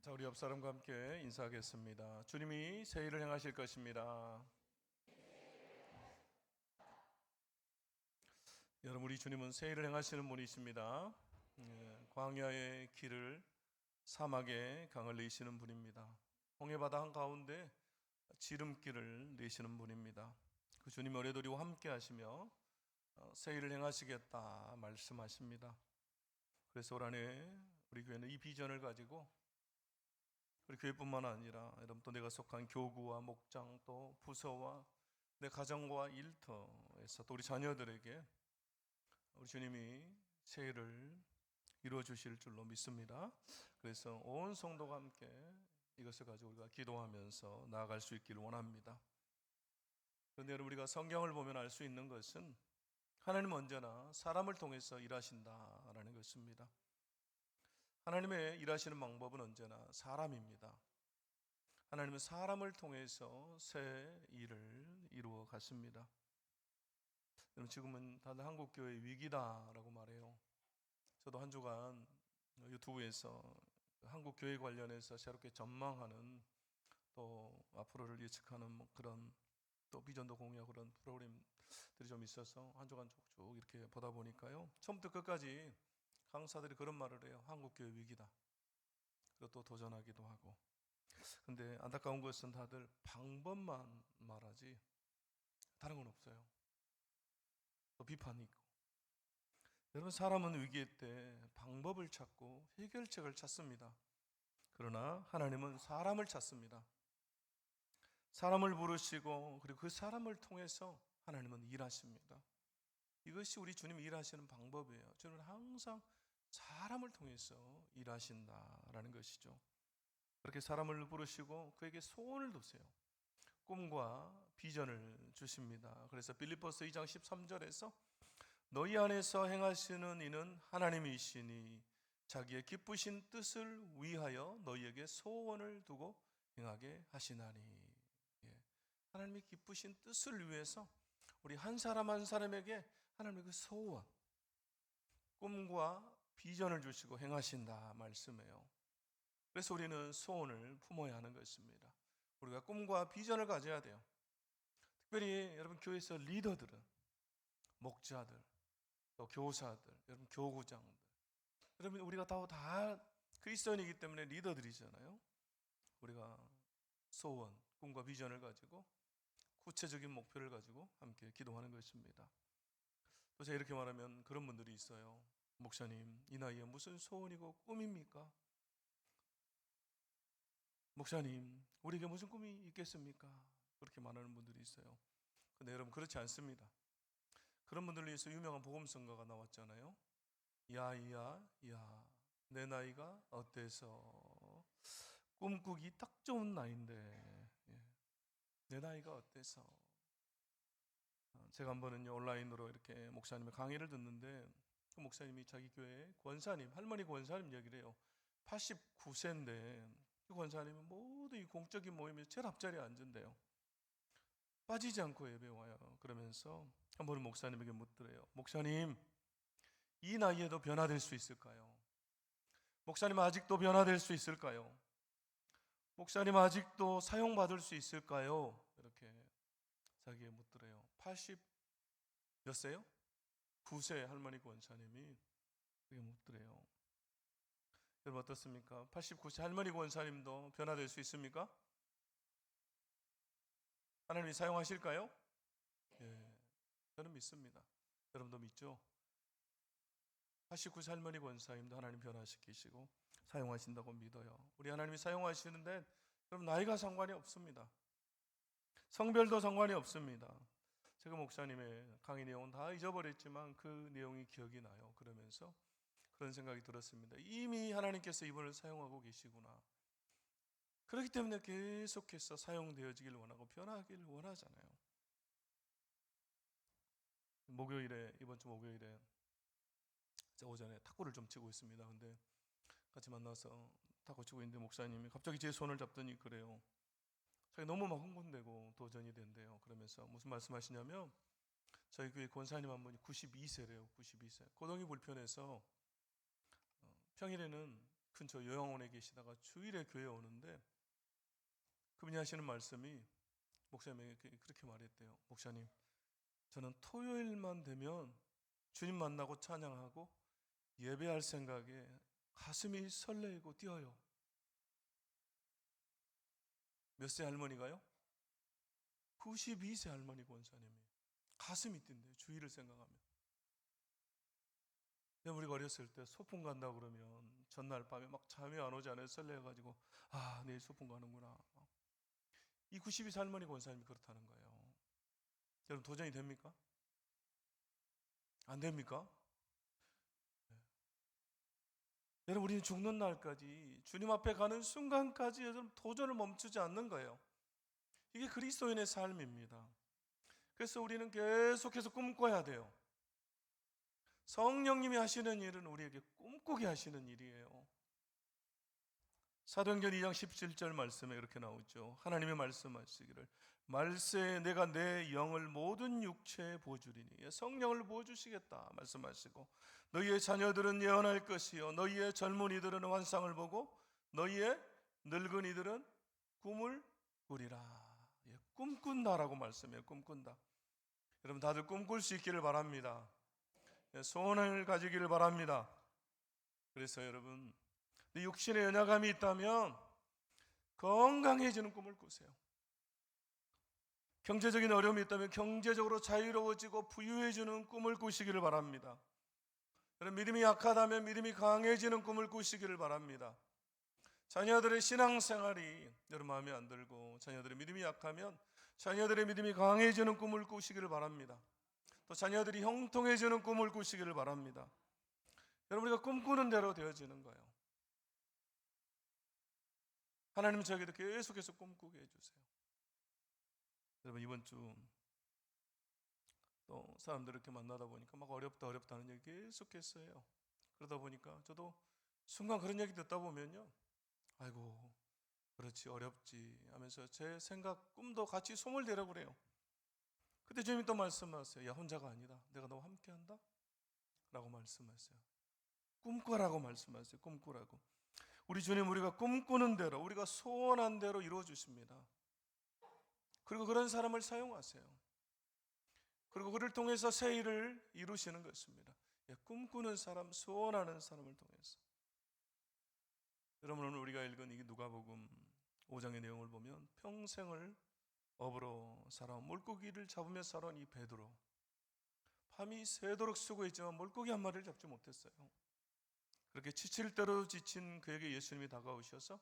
자, 우리 옆 사람과 함께 인사하겠습니다. 주님이 새 일을 행하실 것입니다. 여러분, 우리 주님은 새 일을 행하시는 분이십니다. 광야의 길을 사막에 강을 내시는 분입니다. 홍해바다 한가운데 지름길을 내시는 분입니다. 그 주님 오래도리 함께 하시며 새 일을 행하시겠다 말씀하십니다. 그래서 올 한해 우리 교회는 이 비전을 가지고 우리 교회뿐만 아니라 여러분 또 내가 속한 교구와 목장 또 부서와 내 가정과 일터에서 또 우리 자녀들에게 우리 주님이 새 일을 이루어 주실 줄로 믿습니다. 그래서 온 성도가 함께 이것을 가지고 우리가 기도하면서 나아갈 수 있기를 원합니다. 그런데 여러분, 우리가 성경을 보면 알 수 있는 것은 하나님은 언제나 사람을 통해서 일하신다라는 것입니다. 하나님의 일하시는 방법은 언제나 사람입니다. 하나님은 사람을 통해서 새 일을 이루어 갔습니다. 지금은 다들 한국교회 위기다라고 말해요. 저도 한 주간 유튜브에서 한국교회 관련해서 새롭게 전망하는 또 앞으로를 예측하는 그런 또 비전도 공유하고 그런 프로그램들이 좀 있어서 한 주간 쭉쭉 이렇게 보다 보니까요, 처음부터 끝까지 강사들이 그런 말을 해요. 한국교회 위기다. 그리고 또 도전하기도 하고. 근데 안타까운 것은 다들 방법만 말하지 다른 건 없어요. 또 비판이 있고. 여러분, 사람은 위기일 때 방법을 찾고 해결책을 찾습니다. 그러나 하나님은 사람을 찾습니다. 사람을 부르시고 그리고 그 사람을 통해서 하나님은 일하십니다. 이것이 우리 주님이 일하시는 방법이에요. 주님은 항상 사람을 통해서 일하신다라는 것이죠. 그렇게 사람을 부르시고 그에게 소원을 두세요. 꿈과 비전을 주십니다. 그래서 빌립보서 2장 13절에서 너희 안에서 행하시는 이는 하나님이시니 자기의 기쁘신 뜻을 위하여 너희에게 소원을 두고 행하게 하시나니. 하나님의 기쁘신 뜻을 위해서 우리 한 사람 한 사람에게 하나님의 그 소원, 꿈과 비전을 주시고 행하신다 말씀이에요. 그래서 우리는 소원을 품어야 하는 것입니다. 우리가 꿈과 비전을 가져야 돼요. 특별히 여러분 교회에서 리더들은, 목자들, 또 교사들, 여러분 교구장들, 여러분 우리가 다 그리스도인이기 때문에 리더들이잖아요. 우리가 소원, 꿈과 비전을 가지고 구체적인 목표를 가지고 함께 기도하는 것입니다. 또 제가 이렇게 말하면 그런 분들이 있어요. 목사님, 이 나이에 무슨 소원이고 꿈입니까? 목사님, 우리에게 무슨 꿈이 있겠습니까? 그렇게 말하는 분들이 있어요. 근데 여러분, 그렇지 않습니다. 그런 분들을 위해서 유명한 복음성가가 나왔잖아요. 야, 내 나이가 어때서 꿈꾸기 딱 좋은 나이인데, 내 나이가 어때서. 제가 한 번은요, 온라인으로 이렇게 목사님의 강의를 듣는데 그 목사님이 자기 교회 권사님, 할머니 권사님 얘기를 해요. 89세인데 그 권사님은 모두 이 공적인 모임에서 제일 앞자리에 앉은대요. 빠지지 않고 예배 와요. 그러면서 한 번은 목사님에게 묻더래요. 목사님, 이 나이에도 변화될 수 있을까요? 목사님, 아직도 변화될 수 있을까요? 목사님, 아직도 사용받을 수 있을까요? 이렇게 자기에 묻더래요. 80 몇 세요? 9세 할머니 권사님이 그렇게 묻더래요. 여러분 어떻습니까? 89세 할머니 권사님도 변화될 수 있습니까? 하나님이 사용하실까요? 예, 저는 믿습니다. 여러분도 믿죠? 89세 할머니 권사님도 하나님 변화시키시고 사용하신다고 믿어요. 우리 하나님이 사용하시는데 여러분 나이가 상관이 없습니다. 성별도 상관이 없습니다. 제가 목사님의 강의 내용은 다 잊어버렸지만 그 내용이 기억이 나요. 그러면서 그런 생각이 들었습니다. 이미 하나님께서 이분을 사용하고 계시구나. 그렇기 때문에 계속해서 사용되어지길 원하고 변화하기를 원하잖아요. 이번 주 목요일에 제가 오전에 탁구를 좀 치고 있습니다. 근데 같이 만나서 탁구 치고 있는데 목사님이 갑자기 제 손을 잡더니 그래요. 자기 너무 막 흥분되고 도전이 된대요. 그러면서 무슨 말씀하시냐면 저희 교회 권사님 한 분이 92세래요. 92세. 거동이 불편해서 평일에는 근처 요양원에 계시다가 주일에 교회에 오는데 그분이 하시는 말씀이 목사님에게 그렇게 말했대요. 목사님, 저는 토요일만 되면 주님 만나고 찬양하고 예배할 생각에 가슴이 설레고 뛰어요. 몇 세 할머니가요? 92세 할머니 권사님이 가슴이 뛴대요. 주일을 생각하면. 우리가 어렸을 때 소풍 간다 그러면 전날 밤에 막 잠이 안 오지 않아요? 설레가지고 내일 소풍 가는구나. 이 92세 할머니 권사님이 그렇다는 거예요. 여러분 도전이 됩니까? 안 됩니까? 네. 여러분 우리는 죽는 날까지 주님 앞에 가는 순간까지 여러분 도전을 멈추지 않는 거예요. 이게 그리스도인의 삶입니다. 그래서 우리는 계속해서 꿈꿔야 돼요. 성령님이 하시는 일은 우리에게 꿈꾸게 하시는 일이에요. 사도행전 2장 17절 말씀에 이렇게 나오죠. 하나님의 말씀하시기를 말세에 내가 내 영을 모든 육체에 부어주리니, 성령을 부어주시겠다 말씀하시고, 너희의 자녀들은 예언할 것이요 너희의 젊은이들은 환상을 보고 너희의 늙은이들은 꿈을 꾸리라. 꿈꾼다라고 말씀해요. 꿈꾼다. 여러분 다들 꿈꿀 수 있기를 바랍니다. 소원을 가지기를 바랍니다. 그래서 여러분 육신에 연약함이 있다면 건강해지는 꿈을 꾸세요. 경제적인 어려움이 있다면 경제적으로 자유로워지고 부유해지는 꿈을 꾸시기를 바랍니다. 여러분 믿음이 약하다면 믿음이 강해지는 꿈을 꾸시기를 바랍니다. 자녀들의 신앙생활이 여러분 마음에 안 들고 자녀들의 믿음이 약하면 자녀들의 믿음이 강해지는 꿈을 꾸시기를 바랍니다. 또 자녀들이 형통해지는 꿈을 꾸시기를 바랍니다. 여러분 우리가 꿈꾸는 대로 되어지는 거예요. 하나님 저에게도 계속해서 꿈꾸게 해주세요. 여러분 이번 주 또 사람들 이렇게 만나다 보니까 막 어렵다는 얘기 계속했어요. 그러다 보니까 저도 순간 그런 얘기 듣다 보면요, 아이고 그렇지 어렵지 하면서 제 생각 꿈도 같이 소멸되라고 그래요. 그때 주님이 또 말씀하세요. 야 혼자가 아니다, 내가 너와 함께한다 라고 말씀하세요. 꿈꾸라고 말씀하세요. 꿈꾸라고. 우리 주님 우리가 꿈꾸는 대로 우리가 소원한 대로 이루어 주십니다. 그리고 그런 사람을 사용하세요. 그리고 그를 통해서 새 일을 이루시는 것입니다. 꿈꾸는 사람, 소원하는 사람을 통해서. 여러분 오늘 우리가 읽은 이 누가복음 5장의 내용을 보면 평생을 업으로 살아온 물고기를 잡으며 살아온 이 베드로, 밤이 새도록 수고했지만 물고기 한 마리를 잡지 못했어요. 그렇게 지칠 대로 지친 그에게 예수님이 다가오셔서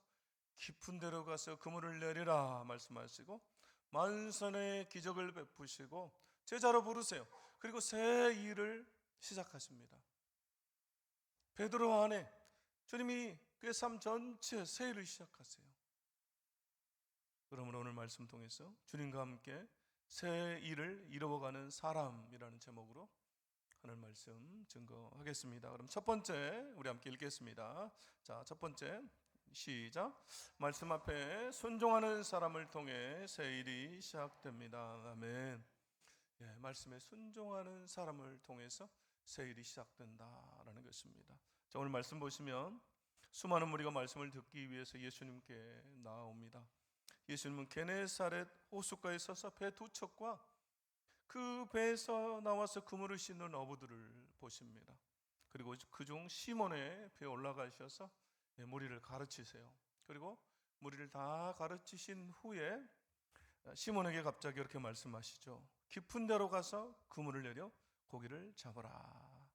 깊은 데로 가서 그물을 내리라 말씀하시고 만선의 기적을 베푸시고 제자로 부르세요. 그리고 새 일을 시작하십니다. 베드로 안에 주님이 그의 삶 전체 새 일을 시작하세요. 그러므로 오늘 말씀 통해서 주님과 함께 새 일을 이루어가는 사람이라는 제목으로 하늘 말씀 증거하겠습니다. 그럼 첫 번째 우리 함께 읽겠습니다. 자, 첫 번째 시작. 말씀 앞에 순종하는 사람을 통해 새 일이 시작됩니다. 아멘. 말씀에 순종하는 사람을 통해서 새 일이 시작된다라는 것입니다. 자, 오늘 말씀 보시면 수많은 무리가 말씀을 듣기 위해서 예수님께 나옵니다. 예수님은 게네사렛 호숫가에 서서 배 두 척과 그 배에서 나와서 그물을 씻는 어부들을 보십니다. 그리고 그중 시몬의 배에 올라가셔서 무리를 가르치세요. 그리고 무리를 다 가르치신 후에 시몬에게 갑자기 이렇게 말씀하시죠. 깊은 데로 가서 그물을 내려 고기를 잡아라.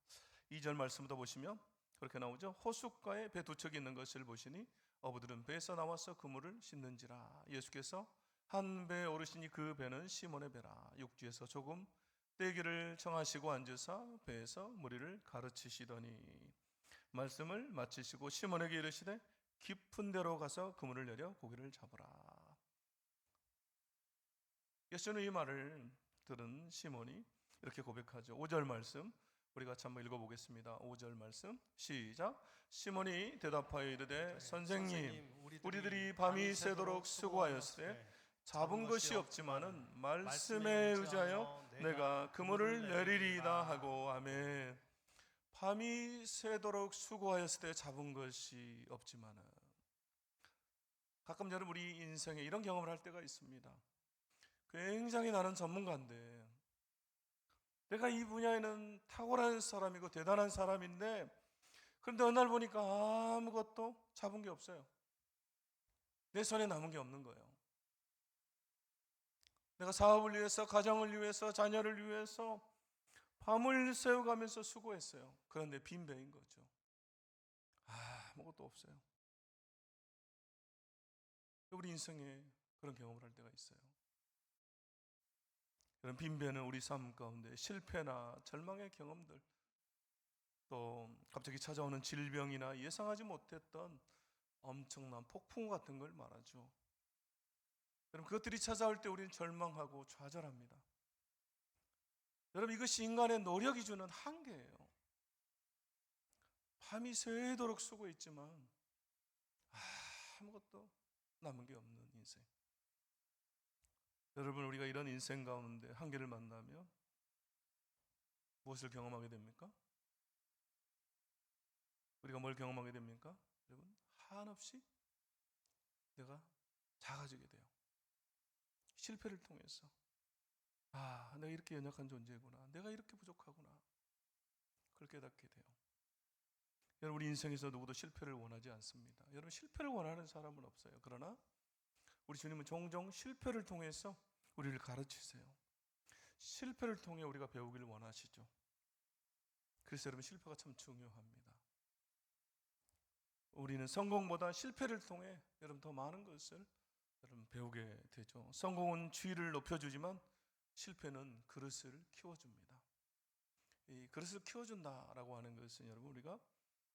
2절 말씀부터 보시면 그렇게 나오죠. 호숫가에 배 두 척이 있는 것을 보시니 어부들은 배에서 나와서 그물을 씻는지라. 예수께서 한 배에 오르시니 그 배는 시몬의 배라. 육지에서 조금 떼기를 청하시고 앉으사 배에서 무리를 가르치시더니 말씀을 마치시고 시몬에게 이르시되 깊은 데로 가서 그물을 내려 고기를 잡으라. 예수는 이 말을 들은 시몬이 이렇게 고백하죠. 5절 말씀 우리 같이 한번 읽어보겠습니다. 5절 말씀 시작. 시몬이 대답하여 이르되 선생님 우리들이 밤이 새도록 수고하였으되 잡은 것이 없지만은 말씀에 의지하여 내가 그물을 내리리이다 하고. 아멘. 밤이 새도록 수고하였을 때 잡은 것이 없지만은, 가끔 여러분 우리 인생에 이런 경험을 할 때가 있습니다. 굉장히 나는 전문가인데, 내가 이 분야에는 탁월한 사람이고 대단한 사람인데, 그런데 어느 날 보니까 아무것도 잡은 게 없어요. 내 손에 남은 게 없는 거예요. 내가 사업을 위해서, 가정을 위해서, 자녀를 위해서 밤을 새워가면서 수고했어요. 그런데 빈배인 거죠. 아무것도 없어요. 우리 인생에 그런 경험을 할 때가 있어요. 그런 빈배는 우리 삶 가운데 실패나 절망의 경험들, 또 갑자기 찾아오는 질병이나 예상하지 못했던 엄청난 폭풍 같은 걸 말하죠. 여러분, 그것들이 찾아올 때 우리는 절망하고 좌절합니다. 여러분, 이것이 인간의 노력이 주는 한계예요. 밤이 새도록 수고했지만 아무것도 남은 게 없는 인생. 여러분, 우리가 이런 인생 가운데 한계를 만나면 무엇을 경험하게 됩니까? 우리가 뭘 경험하게 됩니까? 여러분, 한없이 내가 작아지게 돼요. 실패를 통해서 내가 이렇게 연약한 존재구나, 내가 이렇게 부족하구나, 그걸 깨닫게 돼요. 여러분, 우리 인생에서 누구도 실패를 원하지 않습니다. 여러분, 실패를 원하는 사람은 없어요. 그러나 우리 주님은 종종 실패를 통해서 우리를 가르치세요. 실패를 통해 우리가 배우기를 원하시죠. 그래서 여러분, 실패가 참 중요합니다. 우리는 성공보다 실패를 통해 여러분 더 많은 것을 여러분 배우게 되죠. 성공은 지위를 높여주지만 실패는 그릇을 키워줍니다. 이 그릇을 키워준다라고 하는 것은 여러분 우리가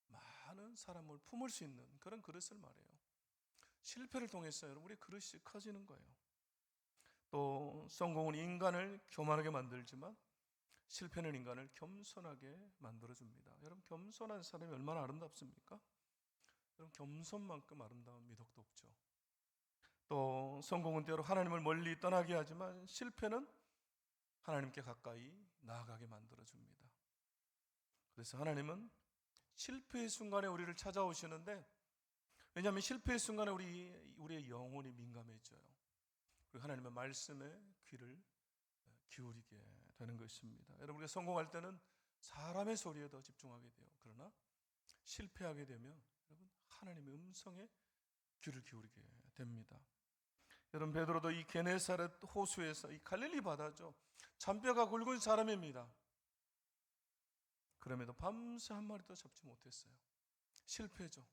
많은 사람을 품을 수 있는 그런 그릇을 말해요. 실패를 통해서 여러분 우리 그릇이 커지는 거예요. 또 성공은 인간을 교만하게 만들지만 실패는 인간을 겸손하게 만들어줍니다. 여러분, 겸손한 사람이 얼마나 아름답습니까? 여러분, 겸손만큼 아름다운 미덕도 없죠. 또 성공은 때로 하나님을 멀리 떠나게 하지만 실패는 하나님께 가까이 나아가게 만들어줍니다. 그래서 하나님은 실패의 순간에 우리를 찾아오시는데, 왜냐하면 실패의 순간에 우리의 영혼이 민감해져요. 그리고 하나님의 말씀에 귀를 기울이게 되는 것입니다. 여러분, 우리가 성공할 때는 사람의 소리에 더 집중하게 돼요. 그러나 실패하게 되면 여러분 하나님의 음성에 귀를 기울이게 됩니다. 여러분, 베드로도 이 게네사렛 호수에서, 이 갈릴리 바다죠, 잔뼈가 굵은 사람입니다. 그럼에도 밤새 한 마리도 잡지 못했어요. 실패죠.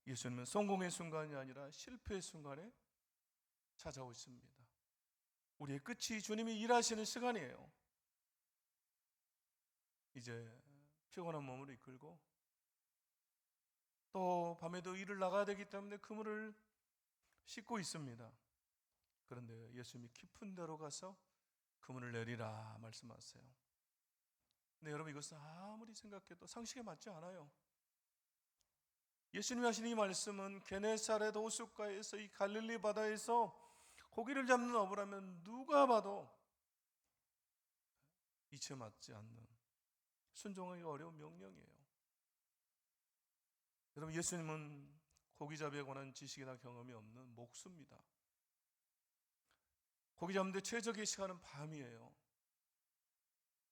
예수님은 성공의 순간이 아니라 실패의 순간에 찾아오십니다. 우리의 끝이 주님이 일하시는 시간이에요. 이제 피곤한 몸을 이끌고 또 밤에도 일을 나가야 되기 때문에 그물을 씻고 있습니다. 그런데 예수님이 깊은 데로 가서 그물을 내리라 말씀하세요. 근데 여러분, 이것은 아무리 생각해도 상식에 맞지 않아요. 예수님이 하신 이 말씀은 게네사렛 호숫가에서, 이 갈릴리 바다에서 고기를 잡는 어부라면 누가 봐도 이치에 맞지 않는, 순종하기가 어려운 명령이에요. 여러분, 예수님은 고기잡이에 관한 지식이나 경험이 없는 목수입니다. 고기 잡는데 최적의 시간은 밤이에요.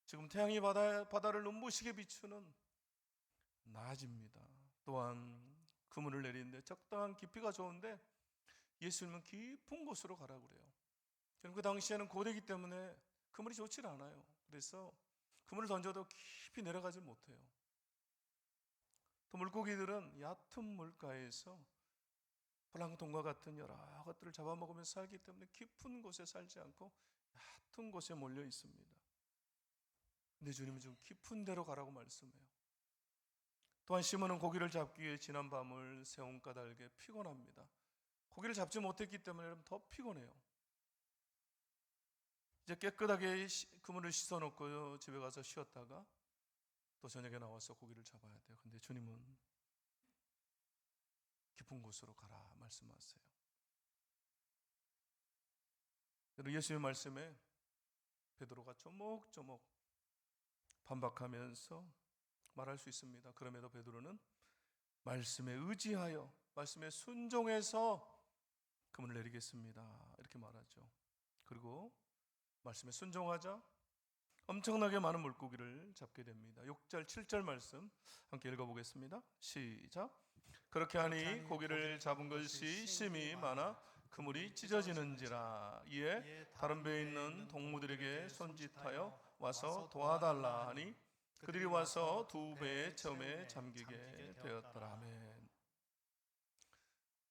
지금 태양이 바다를 눈부시게 비추는 낮입니다. 또한 그물을 내리는데 적당한 깊이가 좋은데 예수님은 깊은 곳으로 가라고 그래요. 그 당시에는 고대이기 때문에 그물이 좋지 않아요. 그래서 그물을 던져도 깊이 내려가지 못해요. 또 물고기들은 얕은 물가에서 플랑크톤과 같은 여러 것들을 잡아먹으면서 살기 때문에 깊은 곳에 살지 않고 얕은 곳에 몰려 있습니다. 근데 주님은 좀 깊은 데로 가라고 말씀해요. 또한 시몬은 고기를 잡기 위해 지난 밤을 세운 까닭에 피곤합니다. 고기를 잡지 못했기 때문에 여러분 더 피곤해요. 이제 깨끗하게 그물을 씻어놓고 집에 가서 쉬었다가 또 저녁에 나와서 고기를 잡아야 돼요. 근데 주님은 깊은 곳으로 가라 말씀하세요. 예수님의 말씀에 베드로가 조목조목 반박하면서 말할 수 있습니다. 그럼에도 베드로는 말씀에 의지하여 말씀에 순종해서 금을 내리겠습니다, 이렇게 말하죠. 그리고 말씀에 순종하자 엄청나게 많은 물고기를 잡게 됩니다. 6절 7절 말씀 함께 읽어보겠습니다. 시작. 그렇게 하니 고기를 잡은 것이 심히 많아 그물이 찢어지는지라. 이에 다른 배에 있는 동무들에게 손짓하여 와서 도와달라 하니 그들이 와서 두 배의 처음에 잠기게 되었더라. 아멘.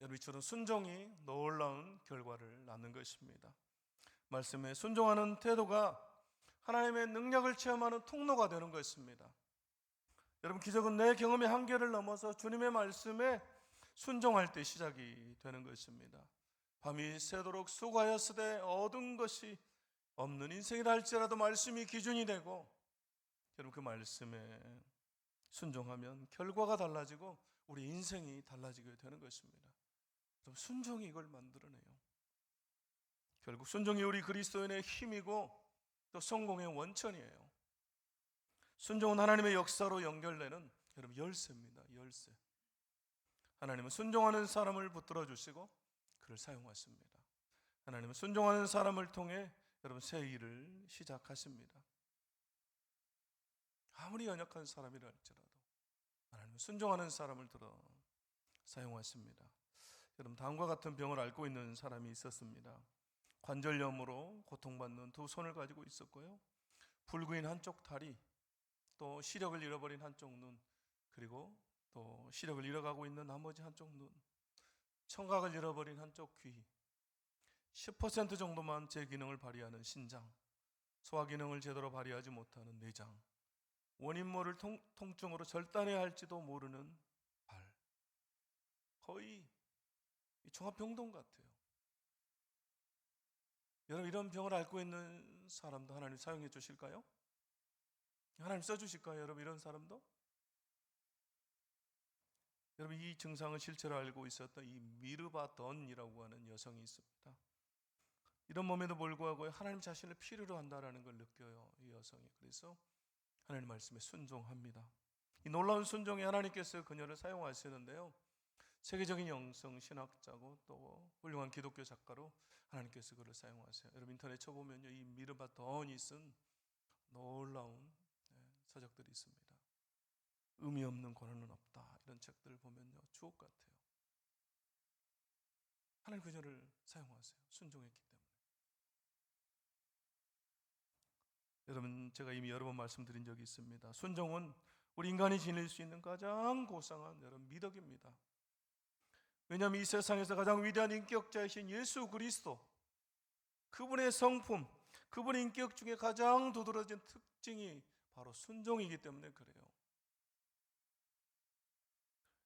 여러분, 이처럼 순종이 놀라운 결과를 낳는 것입니다. 말씀에 순종하는 태도가 하나님의 능력을 체험하는 통로가 되는 것입니다. 여러분, 기적은 내 경험의 한계를 넘어서 주님의 말씀에 순종할 때 시작이 되는 것입니다. 밤이 새도록 수고하였으되 얻은 것이 없는 인생이라 할지라도 말씀이 기준이 되고, 여러분, 그 말씀에 순종하면 결과가 달라지고 우리 인생이 달라지게 되는 것입니다. 순종이 이걸 만들어내요. 결국 순종이 우리 그리스도인의 힘이고 또 성공의 원천이에요. 순종은 하나님의 역사로 연결되는, 여러분, 열쇠입니다. 열쇠. 하나님은 순종하는 사람을 붙들어 주시고 그를 사용하십니다. 하나님은 순종하는 사람을 통해 여러분 새 일을 시작하십니다. 아무리 연약한 사람이라 할지라도 하나님은 순종하는 사람을 들어 사용하십니다. 여러분, 다음과 같은 병을 앓고 있는 사람이 있었습니다. 관절염으로 고통받는 두 손을 가지고 있었고요, 불구인 한쪽 다리, 또 시력을 잃어버린 한쪽 눈, 그리고 또 시력을 잃어가고 있는 나머지 한쪽 눈, 청각을 잃어버린 한쪽 귀, 10% 정도만 제 기능을 발휘하는 신장, 소화 기능을 제대로 발휘하지 못하는 내장, 원인 모를 통증으로 절단해야 할지도 모르는 발, 거의 종합병동 같아요. 여러분, 이런 병을 앓고 있는 사람도 하나님 사용해 주실까요? 하나님 써주실까요? 여러분, 이런 사람도? 여러분, 이 증상을 실제로 알고 있었던 이 미르바 던이라고 하는 여성이 있습니다. 이런 몸에도 불구하고 하나님 자신을 필요로 한다는 걸 느껴요, 이 여성이. 그래서 하나님 말씀에 순종합니다. 이 놀라운 순종에 하나님께서 그녀를 사용하시는데요, 세계적인 영성 신학자고 또 훌륭한 기독교 작가로 하나님께서 그를 사용하세요. 여러분, 인터넷 쳐보면요, 이 미르바 던이 쓴 놀라운 서적들이 있습니다. 의미 없는 고난은 없다, 이런 책들을 보면요, 주옥 같아요. 하나님 그녀를 사용하세요. 순종했기 때문에. 여러분, 제가 이미 여러 번 말씀드린 적이 있습니다. 순종은 우리 인간이 지닐 수 있는 가장 고상한 여러분 미덕입니다. 왜냐하면 이 세상에서 가장 위대한 인격자이신 예수 그리스도, 그분의 성품, 그분의 인격 중에 가장 두드러진 특징이 바로 순종이기 때문에 그래요.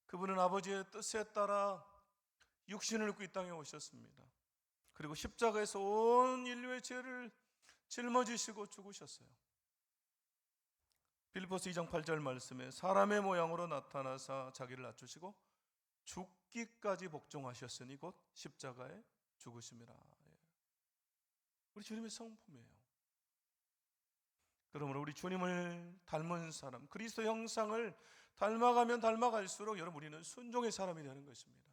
그분은 아버지의 뜻에 따라 육신을 입고 이 땅에 오셨습니다. 그리고 십자가에서 온 인류의 죄를 짊어지시고 죽으셨어요. 빌립보서 2장 8절 말씀에 사람의 모양으로 나타나사 자기를 낮추시고 죽기까지 복종하셨으니 곧 십자가에 죽으심이라. 우리 주님의 성품이에요. 그러므로 우리 주님을 닮은 사람, 그리스도 형상을 닮아가면 닮아갈수록 여러분, 우리는 순종의 사람이 되는 것입니다.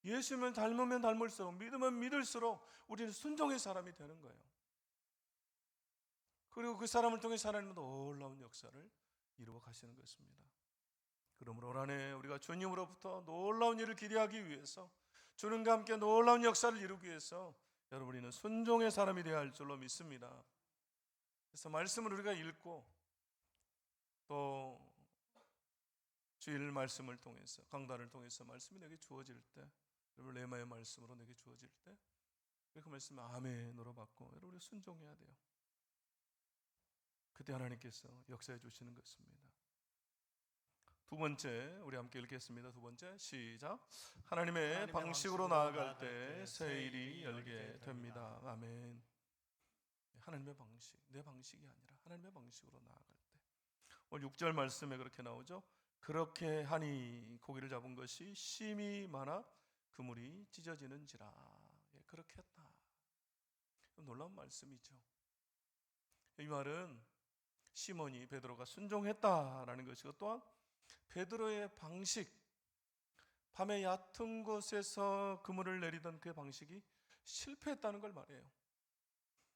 예수님을 닮으면 닮을수록, 믿으면 믿을수록 우리는 순종의 사람이 되는 거예요. 그리고 그 사람을 통해 하나님은 놀라운 역사를 이루어 가시는 것입니다. 그러므로 올 한 해 우리가 주님으로부터 놀라운 일을 기대하기 위해서, 주님과 함께 놀라운 역사를 이루기 위해서 여러분, 우리는 순종의 사람이 되어야 할 줄로 믿습니다. 그래서 말씀을 우리가 읽고 또 주일 말씀을 통해서, 강단을 통해서 말씀이 내게 주어질 때, 여러분 레마의 말씀으로 내게 주어질 때 그 말씀을 아멘으로 받고 여러분, 우리 순종해야 돼요. 그때 하나님께서 역사해 주시는 것입니다. 두 번째, 우리 함께 읽겠습니다. 두 번째, 시작. 하나님의 방식으로 나아갈 때 새 일이 열게 됩니다. 아멘. 하나님의 방식, 내 방식이 아니라 하나님의 방식으로 나아갈 때. 오늘 6절 말씀에 그렇게 나오죠. 그렇게 하니 고기를 잡은 것이 심이 많아 그물이 찢어지는지라. 그렇게 했다. 놀라운 말씀이죠. 이 말은 시몬이 베드로가 순종했다라는 것이고, 또한 베드로의 방식, 밤에 얕은 곳에서 그물을 내리던 그의 방식이 실패했다는 걸 말해요.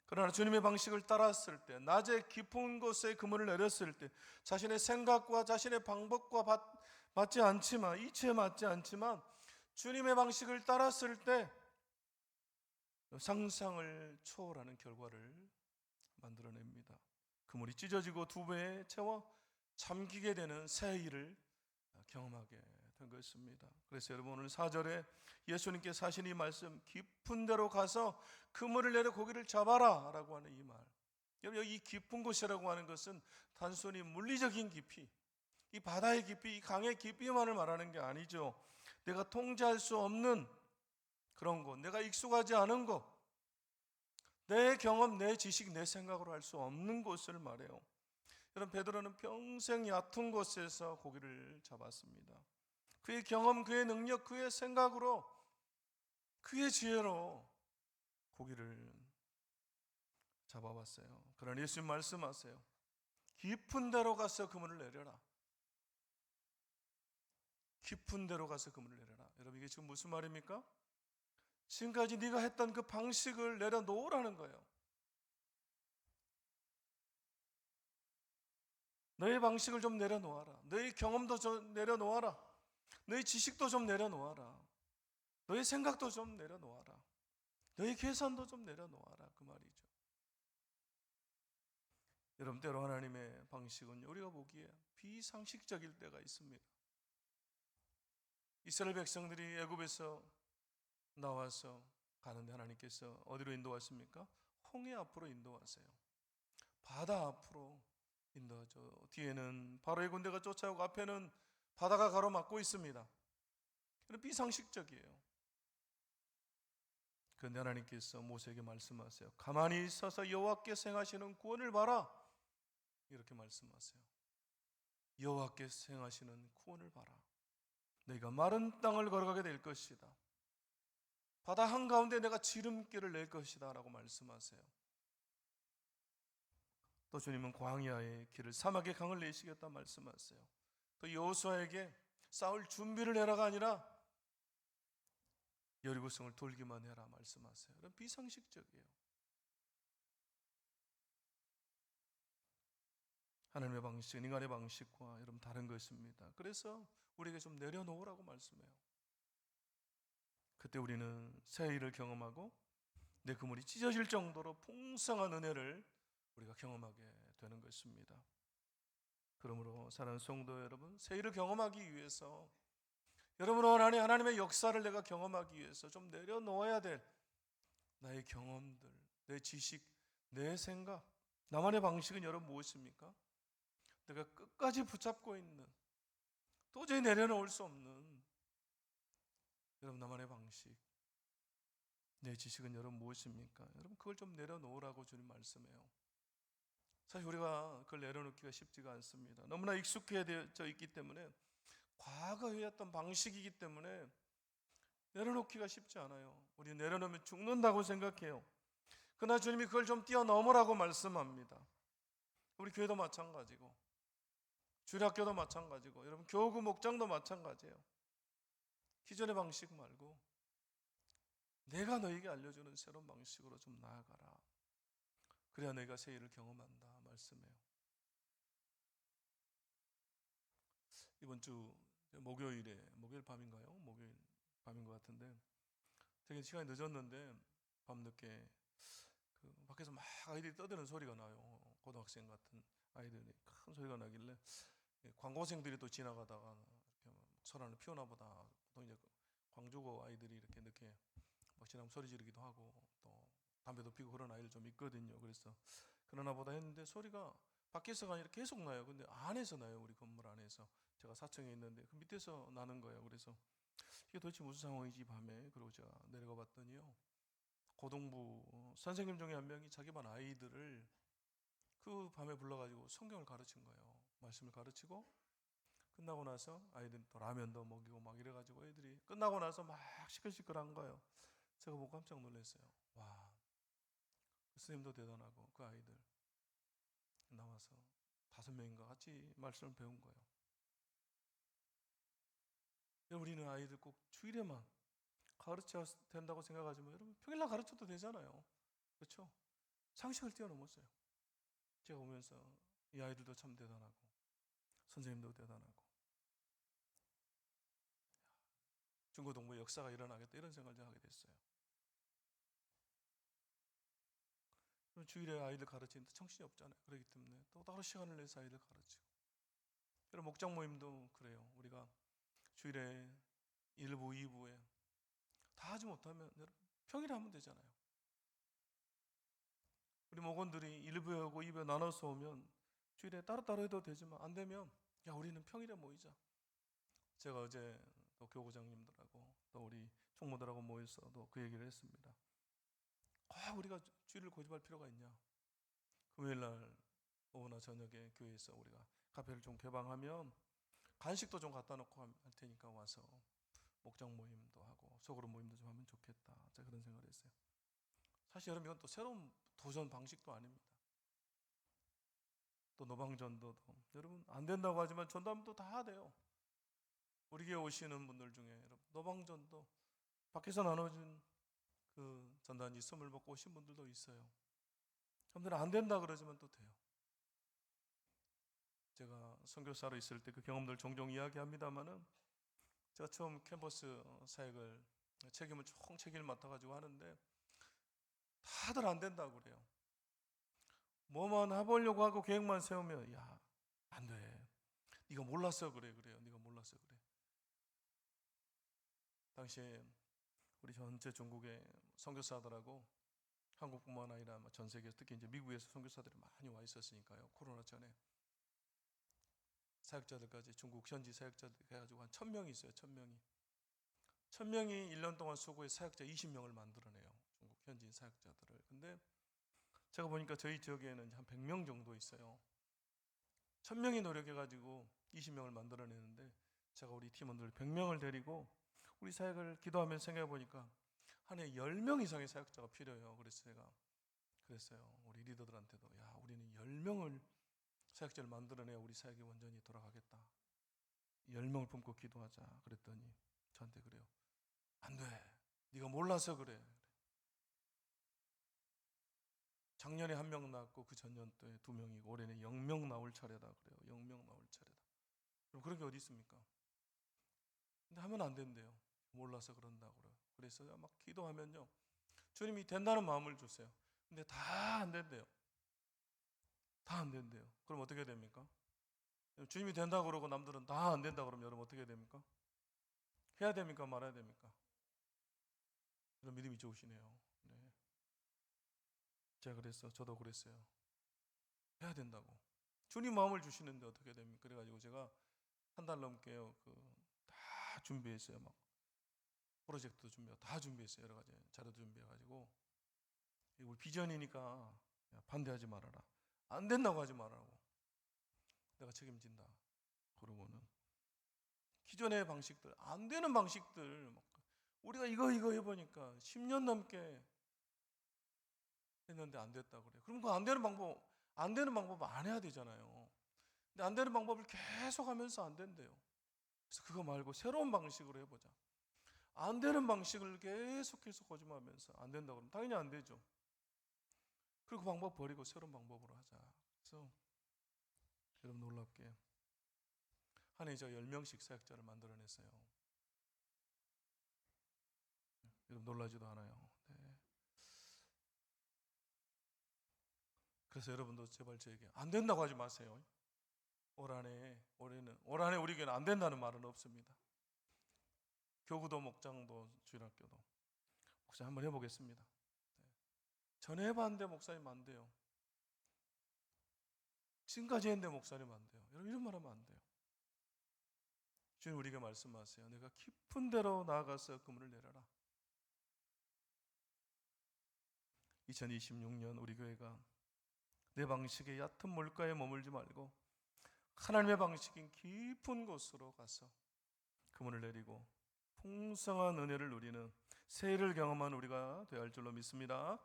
그러나 주님의 방식을 따랐을 때, 낮에 깊은 곳에 그물을 내렸을 때, 자신의 생각과 자신의 방법과 맞지 않지만, 이치에 맞지 않지만 주님의 방식을 따랐을 때 상상을 초월하는 결과를 만들어냅니다. 그물이 찢어지고 두 배에 채워 잠기게 되는 새 일을 경험하게 된 것입니다. 그래서 여러분, 오늘 4절에 예수님께서 하신 이 말씀, 깊은 데로 가서 그물을 내려 고기를 잡아라 라고 하는 이 말, 여러분, 이 깊은 곳이라고 하는 것은 단순히 물리적인 깊이, 이 바다의 깊이, 이 강의 깊이만을 말하는 게 아니죠. 내가 통제할 수 없는 그런 곳, 내가 익숙하지 않은 곳, 내 경험, 내 지식, 내 생각으로 할 수 없는 곳을 말해요. 여러분, 베드로는 평생 얕은 곳에서 고기를 잡았습니다. 그의 경험, 그의 능력, 그의 생각으로, 그의 지혜로 고기를 잡아왔어요. 그러나 예수님 말씀하세요. 깊은 데로 가서 그물을 내려라. 깊은 데로 가서 그물을 내려라. 여러분, 이게 지금 무슨 말입니까? 지금까지 네가 했던 그 방식을 내려놓으라는 거예요. 너의 방식을 좀 내려놓아라. 너의 경험도 좀 내려놓아라. 너의 지식도 좀 내려놓아라. 너의 생각도 좀 내려놓아라. 너의 계산도 좀 내려놓아라. 그 말이죠. 여러분, 때로 하나님의 방식은 우리가 보기에 비상식적일 때가 있습니다. 이스라엘 백성들이 애굽에서 나와서 가는데 하나님께서 어디로 인도하십니까? 홍해 앞으로 인도하세요. 바다 앞으로 인도하죠. 뒤에는 바로의 군대가 쫓아오고 앞에는 바다가 가로막고 있습니다. 비상식적이에요. 그런데 하나님께서 모세에게 말씀하세요. 가만히 서서 여호와께서 행하시는 구원을 봐라. 이렇게 말씀하세요. 여호와께서 행하시는 구원을 봐라. 너희가 마른 땅을 걸어가게 될 것이다. 바다 한가운데 내가 지름길을 낼 것이다 라고 말씀하세요. 또 주님은 광야의 길을, 사막의 강을 내시겠다 말씀하세요. 또 여호수아에게 싸울 준비를 해라가 아니라 여리고성을 돌기만 해라 말씀하세요. 그럼 비상식적이에요. 하나님의 방식은 인간의 방식과 여러분 다른 것입니다. 그래서 우리에게 좀 내려놓으라고 말씀해요. 그때 우리는 새 일을 경험하고 내 그물이 찢어질 정도로 풍성한 은혜를 우리가 경험하게 되는 것입니다. 그러므로 사랑하는 성도 여러분, 새 일을 경험하기 위해서, 여러분 안에 하나님의 역사를 내가 경험하기 위해서 좀 내려놓아야 될 나의 경험들, 내 지식, 내 생각, 나만의 방식은 여러분 무엇입니까? 내가 끝까지 붙잡고 있는, 도저히 내려놓을 수 없는 여러분 나만의 방식, 내 지식은 여러분 무엇입니까? 여러분 그걸 좀 내려놓으라고 주님 말씀해요. 사실 우리가 그걸 내려놓기가 쉽지가 않습니다. 너무나 익숙해져 있기 때문에, 과거에 했던 방식이기 때문에 내려놓기가 쉽지 않아요. 우리 내려놓으면 죽는다고 생각해요. 그러나 주님이 그걸 좀 뛰어넘으라고 말씀합니다. 우리 교회도 마찬가지고, 주일학교도 마찬가지고, 여러분 교구 목장도 마찬가지예요. 기존의 방식 말고 내가 너에게 알려주는 새로운 방식으로 좀 나아가라. 그래야 너희가 새 일을 경험한다 말씀해요. 이번 주 목요일 밤인가요? 목요일 밤인 것 같은데, 되게 시간이 늦었는데 밤늦게 밖에서 막 아이들이 떠드는 소리가 나요. 고등학생 같은 아이들이 큰 소리가 나길래, 광고생들이 또 지나가다가 이렇게 소란을 피우나 보다. 또 이제 광주고 아이들이 이렇게 늦게 막 지나면 소리 지르기도 하고 또 담배도 피고 그런 아이들 좀 있거든요. 그래서 그러나 보다 했는데 소리가 밖에서가 아니라 계속 나요. 근데 안에서 나요. 우리 건물 안에서. 제가 4층에 있는데 그 밑에서 나는 거예요. 그래서 이게 도대체 무슨 상황이지 밤에. 그러고 제가 내려가 봤더니요, 고등부 선생님 중에 한 명이 자기 반 아이들을 그 밤에 불러가지고 성경을 가르친 거예요. 말씀을 가르치고 끝나고 나서 아이들 또 라면도 먹이고 막 이래가지고 애들이 끝나고 나서 막 시끌시끌한 거예요. 제가 보고 깜짝 놀랐어요. 와, 그 선생님도 대단하고 그 아이들 나와서 5명인가 같이 말씀을 배운 거예요. 우리는 아이들 꼭 주일에만 가르쳐야 된다고 생각하지만 여러분 평일날 가르쳐도 되잖아요. 그렇죠? 상식을 뛰어넘었어요. 제가 보면서 이 아이들도 참 대단하고 선생님도 대단하고 중고동부의 역사가 일어나겠다 이런 생각을 하게 됐어요. 주일에 아이들 가르치는데 정신이 없잖아요. 그렇기 때문에 또 따로 시간을 내서 아이들 가르치고. 여러분 목장 모임도 그래요. 우리가 주일에 1부, 2부에 다 하지 못하면 여러분 평일에 하면 되잖아요. 우리 목원들이 1부에 하고 2부에 나눠서 오면 주일에 따로따로 해도 되지만 안 되면 야 우리는 평일에 모이자. 제가 어제 또 교구장님들하고 또 우리 총무들하고 모여서 또 그 얘기를 했습니다. 우리가 주일을 고집할 필요가 있냐. 금요일날 오후나 저녁에 교회에서 우리가 카페를 좀 개방하면 간식도 좀 갖다 놓고 할 테니까 와서 목장 모임도 하고 소그룹 모임도 좀 하면 좋겠다. 제가 그런 생각을 했어요. 사실 여러분 이건 또 새로운 도전 방식도 아닙니다. 또 노방전도도 여러분 안 된다고 하지만 전도하면 다 돼요. 우리 교회 오시는 분들 중에 여러분 노방전도 밖에서 나눠준 그 전단지 선물 받고 오신 분들도 있어요. 여러분들 안 된다 그러지만 또 돼요. 제가 선교사로 있을 때 그 경험들 종종 이야기합니다만은 제가 처음 캠퍼스 사역을 책임을 총 책임을 맡아가지고 하는데 다들 안 된다고 그래요. 뭐만 해보려고 하고 계획만 세우면 야, 안 돼. 네가 몰라서 그래요. 네가 몰라서 그래. 당시에 우리 전체 전국의 선교사들하고 한국뿐만 아니라 전 세계에서 특히 이제 미국에서 선교사들이 많이 와 있었으니까요. 코로나 전에 사역자들까지 중국 현지 사역자들 해가지고 한 1,000명이 있어요. 1,000명이 1년 동안 수고해서 사역자 20명을 만들어내요. 중국 현지 사역자들을. 근데 제가 보니까 저희 지역에는 한 100명 정도 있어요. 1,000명이 노력해가지고 20명을 만들어내는데 제가 우리 팀원들 100명을 데리고 우리 사역을 기도하면서 생각해보니까 한 해 10명 이상의 사역자가 필요해요. 그래서 제가 그랬어요. 우리 리더들한테도 야 우리는 10명을 사역자를 만들어내야 우리 사역이 완전히 돌아가겠다. 10명을 품고 기도하자. 그랬더니 저한테 그래요. 안 돼. 네가 몰라서 그래. 작년에 1명 낳았고 그 전년도에 2명이고 올해는 0명 나올 차례다 그래요. 0명 나올 차례다. 그럼 그런 게 어디 있습니까? 근데 하면 안 된대요. 몰라서 그런다고 그래요. 그래서 막 기도하면요. 주님이 된다는 마음을 주세요. 근데 다 안 된대요. 다 안 된대요. 그럼 어떻게 됩니까? 주님이 된다고 그러고 남들은 다 안 된다고 그러면 여러분 어떻게 됩니까? 해야 됩니까? 말아야 됩니까? 그런 믿음이 좋으시네요. 네. 제가 그랬어. 저도 그랬어요. 해야 된다고. 주님 마음을 주시는데 어떻게 됩니까? 그래가지고 제가 한 달 넘게요. 다 준비했어요. 막 프로젝트도 준비하고 다 준비했어요. 여러 가지 자료도 준비해가지고 우리 비전이니까 반대하지 말아라. 안 된다고 하지 말라고. 내가 책임진다. 그러고는 기존의 방식들, 안 되는 방식들 우리가 이거 해보니까 10년 넘게 했는데 안 됐다 그래요. 그럼 그 안 되는 방법 안 해야 되잖아요. 근데 안 되는 방법을 계속 하면서 안 된대요. 그래서 그거 말고 새로운 방식으로 해보자. 안 되는 방식을 계속해서 고집하면서 안 된다 그러면 당연히 안 되죠. 그리고 그 방법 버리고 새로운 방법으로 하자. 그래서 여러분 놀랍게 한 해 제가 10명씩 사역자를 만들어냈어요. 여러분 놀라지도 않아요. 네. 그래서 여러분도 제발 저에게 안 된다고 하지 마세요. 올 한해 우리 교회는 안 된다는 말은 없습니다. 교구도 목장도 주일학교도 목사님 한번 해보겠습니다. 네. 전에 해봤는데 목사님 안 돼요. 지금까지 했는데 목사님 안 돼요. 여러분 이런 말 하면 안 돼요. 주님 우리에게 말씀하세요. 내가 깊은 데로 나아가서 그물을 내려라. 2026년 우리 교회가 내 방식의 얕은 물가에 머물지 말고 하나님의 방식인 깊은 곳으로 가서 그물을 내리고 풍성한 은혜를 누리는 새해를 경험한 우리가 되어야 할 줄로 믿습니다.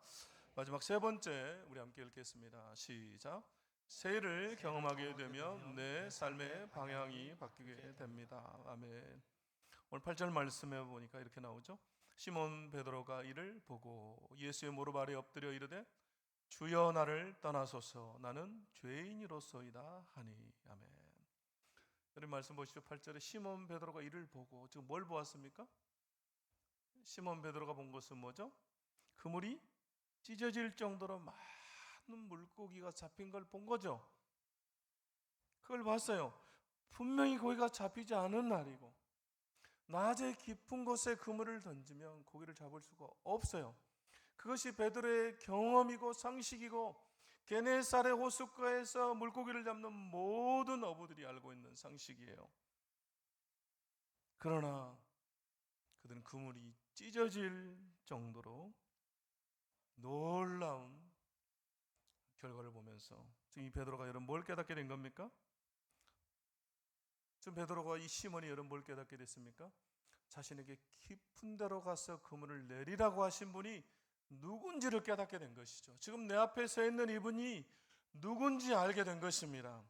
마지막 세 번째 우리 함께 읽겠습니다. 시작. 새 일을 경험하게 되면 내 삶의 방향이 바뀌게 됩니다. 아멘. 오늘 8절 말씀해 보니까 이렇게 나오죠. 시몬 베드로가 이를 보고 예수의 무릎 아래 엎드려 이르되 주여 나를 떠나소서 나는 죄인이로소이다 하니. 아멘. 여러분 말씀 보시죠. 8절에 시몬 베드로가 이를 보고 지금 뭘 보았습니까? 시몬 베드로가 본 것은 뭐죠? 그물이 찢어질 정도로 많은 물고기가 잡힌 걸 본 거죠. 그걸 봤어요. 분명히 고기가 잡히지 않은 날이고 낮에 깊은 곳에 그물을 던지면 고기를 잡을 수가 없어요. 그것이 베드로의 경험이고 상식이고 게네사렛 호숫가에서 물고기를 잡는 모든 어부들이 알고 있는 상식이에요. 그러나 그들은 그물이 찢어질 정도로 놀라운 결과를 보면서 지금 이 베드로가 여러분 뭘 깨닫게 된 겁니까? 지금 베드로가 이 시몬이 여러분 뭘 깨닫게 됐습니까? 자신에게 깊은 데로 가서 그물을 내리라고 하신 분이 누군지를 깨닫게 된 것이죠. 지금 내 앞에 서 있는 이분이 누군지 알게 된 것입니다.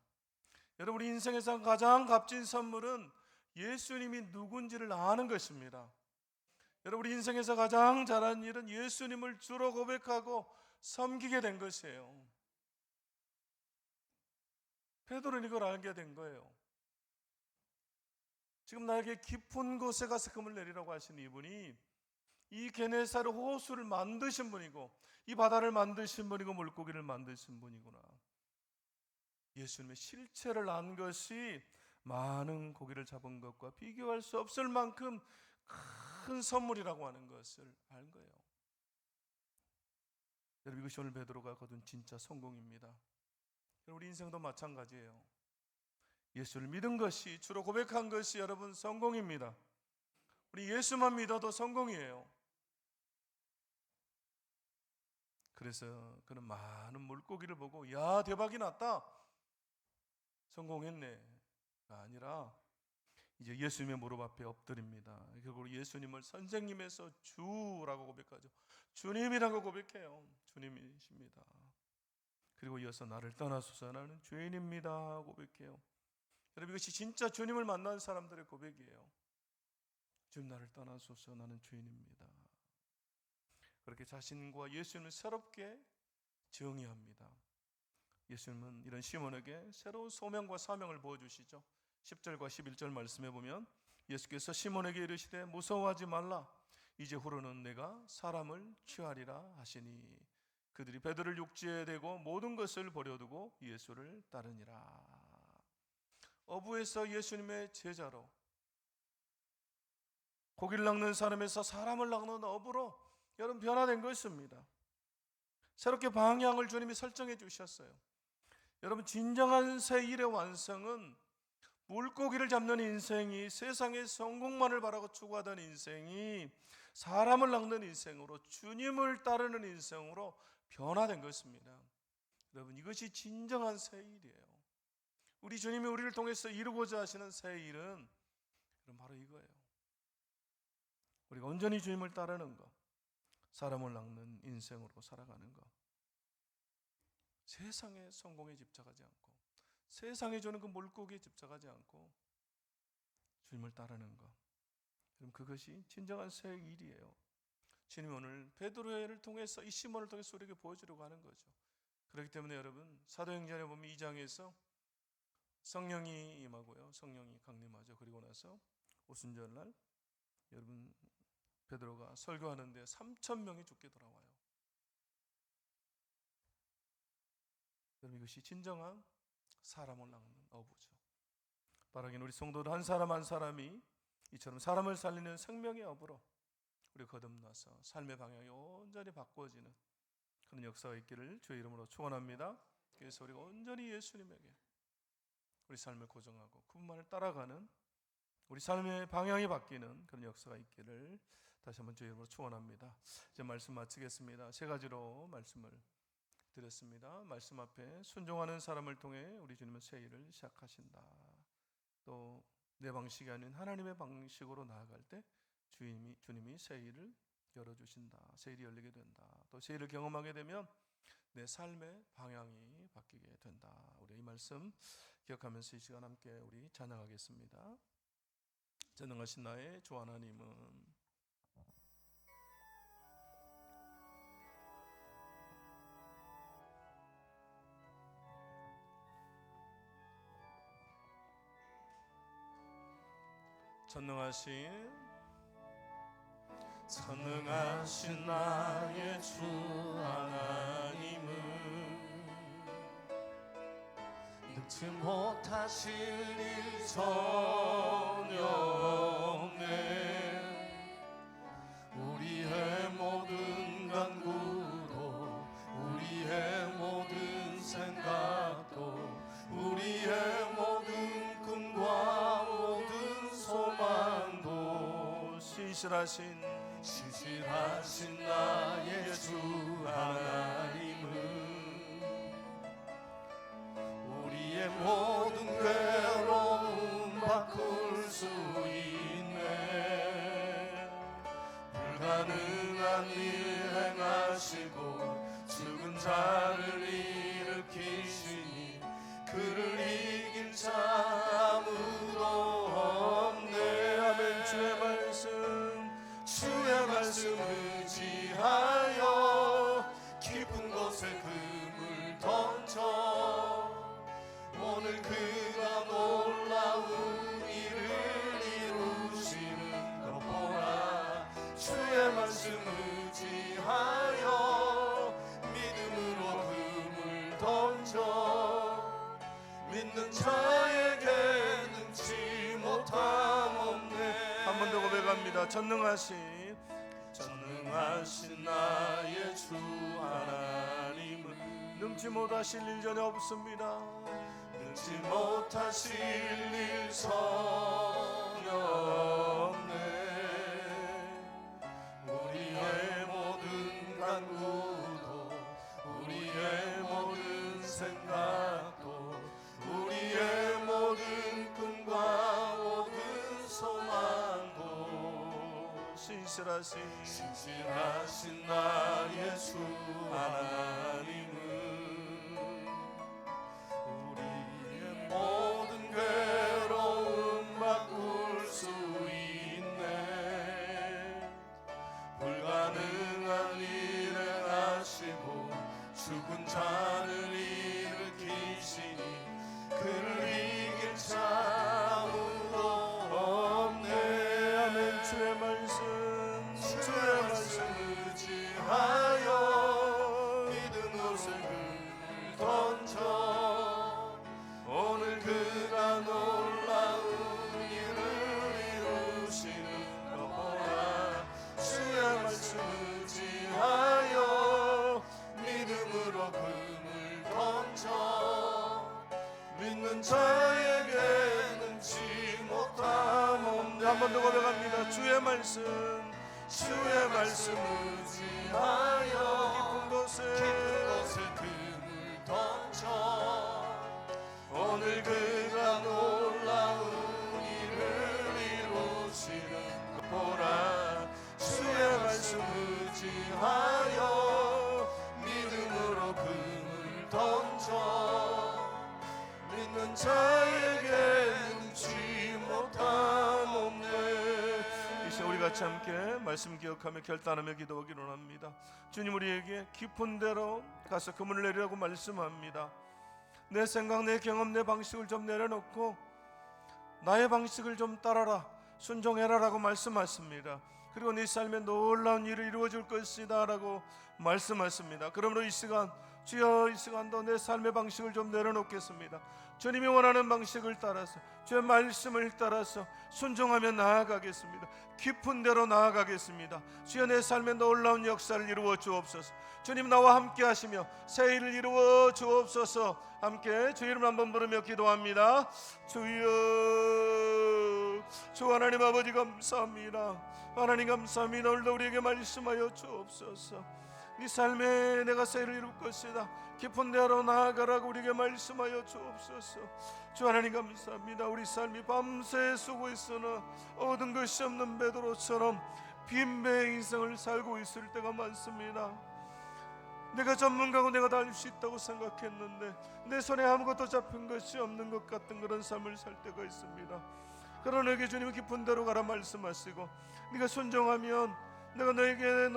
여러분 우리 인생에서 가장 값진 선물은 예수님이 누군지를 아는 것입니다. 여러분 우리 인생에서 가장 잘한 일은 예수님을 주로 고백하고 섬기게 된 것이에요. 베드로는 이걸 알게 된 거예요. 지금 나에게 깊은 곳에 가서 금을 내리라고 하신 이분이 이 게네사렛 호수를 만드신 분이고 이 바다를 만드신 분이고 물고기를 만드신 분이구나. 예수님의 실체를 안 것이 많은 고기를 잡은 것과 비교할 수 없을 만큼 큰 선물이라고 하는 것을 알 거예요. 여러분 이것이 오늘 베드로가 거둔 진짜 성공입니다. 우리 인생도 마찬가지예요. 예수를 믿은 것이 주로 고백한 것이 여러분 성공입니다. 우리 예수만 믿어도 성공이에요. 그래서 그는 많은 물고기를 보고 야 대박이 났다 성공했네가 아니라 이제 예수님의 무릎 앞에 엎드립니다. 결국 예수님을 선생님에서 주라고 고백하죠. 주님이라고 고백해요. 주님이십니다. 그리고 이어서 나를 떠나소서 나는 죄인입니다 고백해요. 여러분 이것이 진짜 주님을 만난 사람들의 고백이에요. 주님 나를 떠나소서 나는 죄인입니다. 그렇게 자신과 예수님을 새롭게 정의합니다. 예수님은 이런 시몬에게 새로운 소명과 사명을 보여주시죠. 10절과 11절 말씀해 보면 예수께서 시몬에게 이르시되 무서워하지 말라 이제 후로는 내가 사람을 취하리라 하시니 그들이 베드로를 육지에 대고 모든 것을 버려두고 예수를 따르니라. 어부에서 예수님의 제자로 고기를 낚는 사람에서 사람을 낚는 어부로 여러분 변화된 것입니다. 새롭게 방향을 주님이 설정해 주셨어요. 여러분 진정한 새 일의 완성은 물고기를 잡는 인생이 세상의 성공만을 바라고 추구하던 인생이 사람을 낚는 인생으로 주님을 따르는 인생으로 변화된 것입니다. 여러분 이것이 진정한 새 일이에요. 우리 주님이 우리를 통해서 이루고자 하시는 새 일은 바로 이거예요. 우리가 온전히 주님을 따르는 것, 사람을 낚는 인생으로 살아가는 것, 세상의 성공에 집착하지 않고 세상에 주는 그 물고기에 집착하지 않고 주님을 따르는 것, 그럼 그것이 진정한 새 일이에요. 주님 오늘 베드로를 통해서 이 시몬을 통해서 우리에게 보여주려고 하는 거죠. 그렇기 때문에 여러분 사도행전에 보면 2장에서 성령이 임하고요, 성령이 강림하죠. 그리고 나서 오순절날 여러분 베드로가 설교하는데 3,000명이 죽게 돌아와요. 여러분 이것이 진정한 사람을 낚는 어부죠. 바라긴 우리 성도들 한 사람 한 사람이 이처럼 사람을 살리는 생명의 어부로 우리 거듭나서 삶의 방향이 온전히 바꿔지는 그런 역사가 있기를 주의 이름으로 축원합니다. 그래서 우리가 온전히 예수님에게 우리 삶을 고정하고 그분만을 따라가는 우리 삶의 방향이 바뀌는 그런 역사가 있기를 다시 한번 주의 이름으로 축원합니다. 이제 말씀 마치겠습니다. 세 가지로 말씀을 드렸습니다. 말씀 앞에 순종하는 사람을 통해 우리 주님은 새 일을 시작하신다. 또 내 방식이 아닌 하나님의 방식으로 나아갈 때 주님이 새 일을 열어주신다. 새 일이 열리게 된다. 또 새 일을 경험하게 되면 내 삶의 방향이 바뀌게 된다. 우리 이 말씀 기억하면서 이 시간 함께 우리 찬양하겠습니다. 전능하신 나의 주 하나님은 전능하신 나의 주 하나님은 능치 못하실 일 전혀 없네. 우리의 모든 간구도 우리의 모든 생각도 우리의 모든 꿈과 모든 소망도 신실하신 나의 주 하나님은 우리의 모든 괴로움 바꿀 수 있네. 불가능한 일 행하시고 죽은 자를 일으키시니 그를 이길 자 아무도 없네. 아멘. 주의 말씀 의지하여 깊은 곳에 금을 던져 오늘 그가 놀라운 일을 이루시는 것 보라. 주의 말씀 의지하여 믿음으로 금을 던져 믿는 자에게 능치 못함 없네. 한 번 더 고백합니다. 전능하신 나의 주 하나님은 능치 못하실 일 전혀 없습니다. 능치 못하실 일 전혀 없네. 우리의 모든 간구도 우리의 모든 생각도 우리의 모든 꿈과 모든 소망도 신실하신 나의 주 하나님은 우리의 모든 괴로움 바꿀 수 있네. 불가능한 일 행하시고 죽은 자를 일으키시니 그를 이길 자 아무도 없네. 아멘. 주의 말씀 의지하여 믿음으로 금을 던져 오늘 그가 놀라운 일을 이루시는 것 보라. 주의 말씀 의지하여 믿음으로 금을 던져 믿는 자에게 능치 못함 없네. 한 번 더 고백합니다. 주의 말씀 의지하여 깊은 곳에 금을 던져 오늘 그가 놀라운 일을 이루시는 것 보라. 주의 말씀 의지하여 믿음으로 금을 던져 믿는 자에게 능치 못함 없네. 이제 우리 같이 함께 말씀 기억하며 결단하며 기도하기로 합니다. 주님, 우리에게 깊은 데로 가서 금을 내리라고 말씀합니다. 내 생각, 내 경험, 내 방식을 좀 내려놓고 나의 방식을 좀 따라라, 순종해라 라고 말씀하십니다. 그리고 네 삶에 놀라운 일을 이루어줄 것이다 라고 말씀하십니다. 그러므로 이 시간, 주여, 이 시간도 내 삶의 방식을 좀 내려놓겠습니다. 주님이 원하는 방식을 따라서, 주의 말씀을 따라서 순종하며 나아가겠습니다. 깊은 데로 나아가겠습니다. 주여, 내 삶에 놀라운 역사를 이루어 주옵소서. 주님, 나와 함께 하시며 새 일을 이루어 주옵소서. 함께 주 이름 한번 부르며 기도합니다. 주여, 주 하나님 아버지 감사합니다. 하나님 감사합니다. 오늘도 우리에게 말씀하여 주옵소서. 네 삶에 내가 새 일을 이룰 것이다. 깊은 데로 나아가라고 우리에게 말씀하여 주옵소서. 주 하나님 감사합니다. 우리 삶이 밤새 수고했으나 얻은 것이 없는 베드로처럼 빈배의 인생을 살고 있을 때가 많습니다. 내가 전문가고 내가 다 알 수 있다고 생각했는데 내 손에 아무것도 잡힌 것이 없는 것 같은 그런 삶을 살 때가 있습니다. 그러나 내게 주님은 깊은 데로 가라 말씀하시고 네가 순종하면 내가 너에게